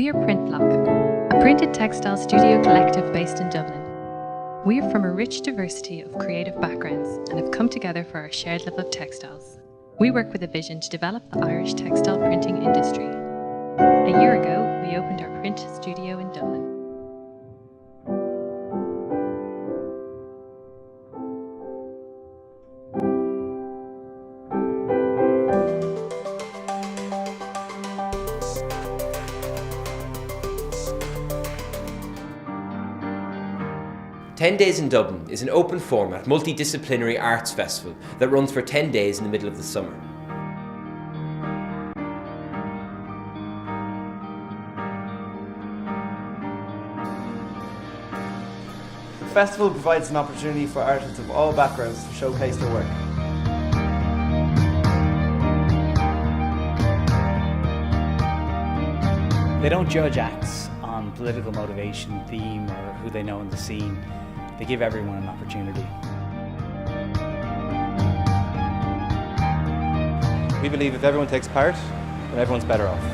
We are Printblock, a printed textile studio collective based in Dublin. We are from a rich diversity of creative backgrounds and have come together for our shared love of textiles. We work with a vision to develop the Irish textile printing industry. A year ago, we opened our print studio in Dublin. "10 Days in Dublin" is an open format multidisciplinary arts festival that runs for 10 days in the middle of the summer. The festival provides an opportunity for artists of all backgrounds to showcase their work. They don't judge acts on political motivation, theme, or who they know in the scene. They give everyone an opportunity. We believe if everyone takes part, then everyone's better off.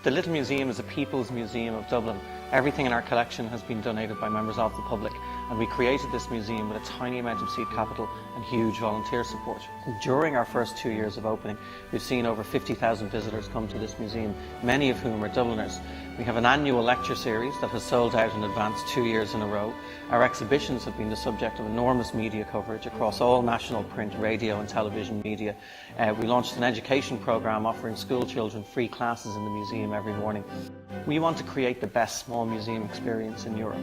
The Little Museum is a people's museum of Dublin. Everything in our collection has been donated by members of the public, and we created this museum with a tiny amount of seed capital and huge volunteer support. During our first 2 years of opening, we've seen over 50,000 visitors come to this museum, many of whom are Dubliners. We have an annual lecture series that has sold out in advance 2 years in a row. Our exhibitions have been the subject of enormous media coverage across all national print, radio and television media. We launched an education programme offering school children free classes in the museum every morning. We want to create the best small museum experience in Europe.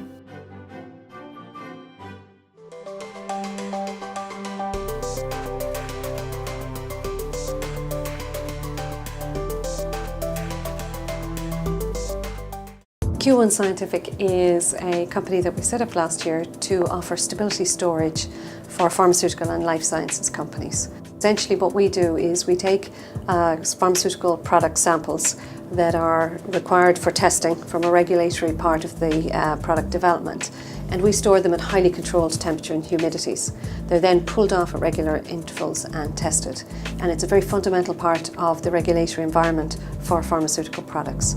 Q1 Scientific is a company that we set up last year to offer stability storage for pharmaceutical and life sciences companies. Essentially what we do is we take pharmaceutical product samples that are required for testing from a regulatory part of the product development, and we store them at highly controlled temperature and humidities. They're then pulled off at regular intervals and tested, and it's a very fundamental part of the regulatory environment for pharmaceutical products.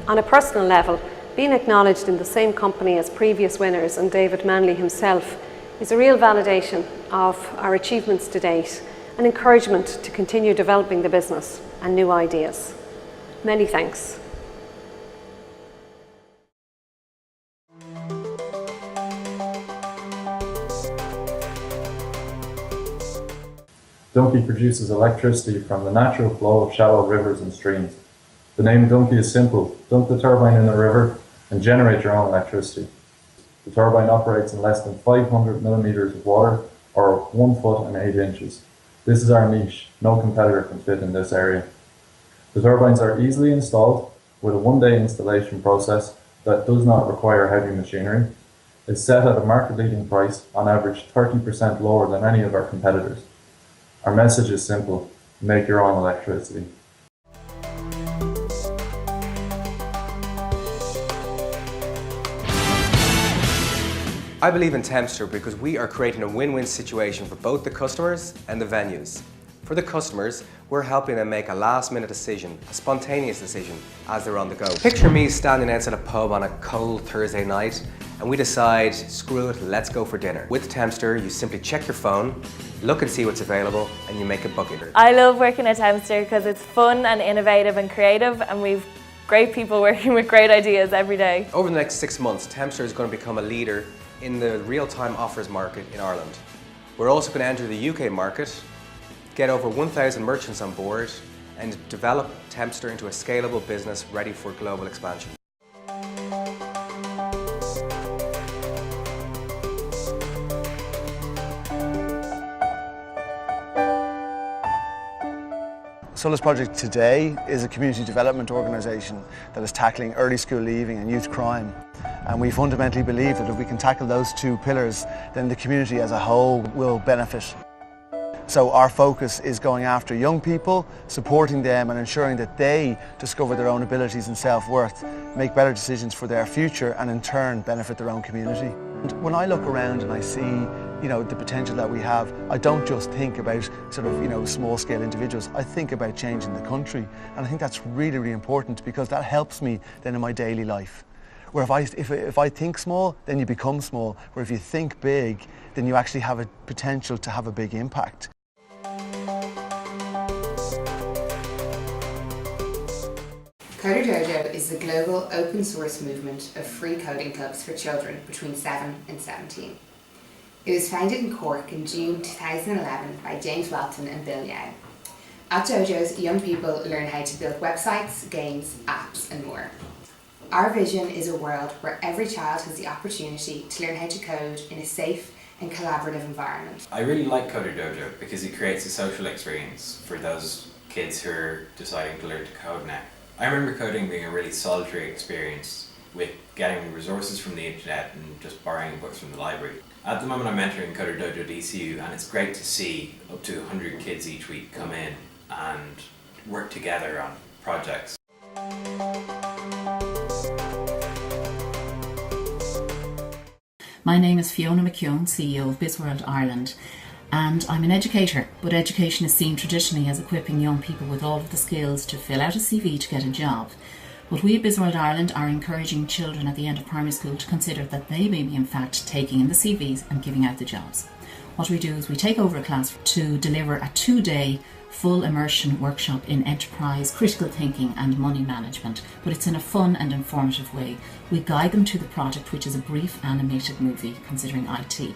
On a personal level, being acknowledged in the same company as previous winners and David Manley himself is a real validation of our achievements to date and encouragement to continue developing the business and new ideas. Many thanks. Dunkey produces electricity from the natural flow of shallow rivers and streams. The name Dunkey is simple: dunk the turbine in a river and generate your own electricity. The turbine operates in less than 500 millimeters of water, or 1 foot and 8 inches. This is our niche. No competitor can fit in this area. The turbines are easily installed with a 1-day installation process that does not require heavy machinery. It's set at a market-leading price, on average 30% lower than any of our competitors. Our message is simple: make your own electricity. I believe in Tempster because we are creating a win-win situation for both the customers and the venues. For the customers, we're helping them make a last-minute decision, a spontaneous decision, as they're on the go. Picture me standing outside a pub on a cold Thursday night, and we decide, screw it, let's go for dinner. With Tempster, you simply check your phone, look and see what's available, and you make a booking. I love working at Tempster because it's fun and innovative and creative, and we've great people working with great ideas every day. Over the next 6 months, Tempster is going to become a leader in the real-time offers market in Ireland. We're also going to enter the UK market, get over 1,000 merchants on board, and develop Tempster into a scalable business ready for global expansion. Solas Project today is a community development organisation that is tackling early school leaving and youth crime. And we fundamentally believe that if we can tackle those two pillars, then the community as a whole will benefit. So our focus is going after young people, supporting them and ensuring that they discover their own abilities and self-worth, make better decisions for their future and in turn benefit their own community. When I look around and I see, the potential that we have, I don't just think about sort of, small-scale individuals. I think about changing the country, and I think that's really, really important because that helps me then in my daily life. Where if I think small, then you become small. Where if you think big, then you actually have a potential to have a big impact. CoderDojo is the global open source movement of free coding clubs for children between 7 and 17. It was founded in Cork in June 2011 by James Walton and Bill Yao. At Dojos, young people learn how to build websites, games, apps and more. Our vision is a world where every child has the opportunity to learn how to code in a safe and collaborative environment. I really like CoderDojo because it creates a social experience for those kids who are deciding to learn to code now. I remember coding being a really solitary experience with getting resources from the internet and just borrowing books from the library. At the moment I'm entering CoderDojo DCU and it's great to see up to 100 kids each week come in and work together on projects. My name is Fiona McKeon, CEO of Bizworld Ireland, and I'm an educator, but education is seen traditionally as equipping young people with all of the skills to fill out a CV to get a job. But we at Bizworld Ireland are encouraging children at the end of primary school to consider that they may be in fact taking in the CVs and giving out the jobs. What we do is we take over a class to deliver a 2-day full immersion workshop in enterprise, critical thinking and money management, but it's in a fun and informative way. We guide them to the project, which is a brief animated movie considering IT.